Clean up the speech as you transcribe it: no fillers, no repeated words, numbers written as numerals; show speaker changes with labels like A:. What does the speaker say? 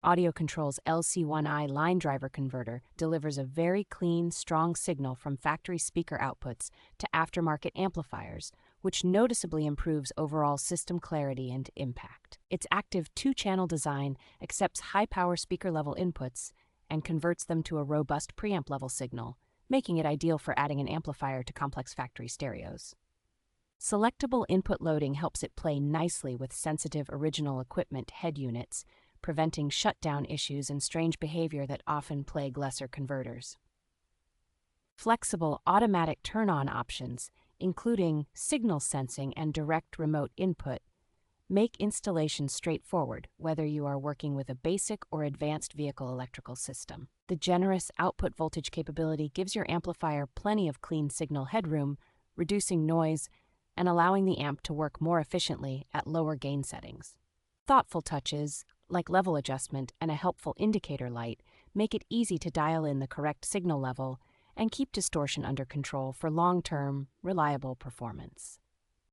A: AudioControl's LC1i line driver converter delivers a very clean, strong signal from factory speaker outputs to aftermarket amplifiers, which noticeably improves overall system clarity and impact. Its active two-channel design accepts high-power speaker-level inputs and converts them to a robust preamp-level signal, making it ideal for adding an amplifier to complex factory stereos. Selectable input loading helps it play nicely with sensitive original equipment head units, preventing shutdown issues and strange behavior that often plague lesser converters. Flexible automatic turn-on options, including signal sensing and direct remote input, make installation straightforward whether you are working with a basic or advanced vehicle electrical system. The generous output voltage capability gives your amplifier plenty of clean signal headroom, reducing noise and allowing the amp to work more efficiently at lower gain settings. Thoughtful touches, like level adjustment and a helpful indicator light, make it easy to dial in the correct signal level and keep distortion under control for long-term, reliable performance.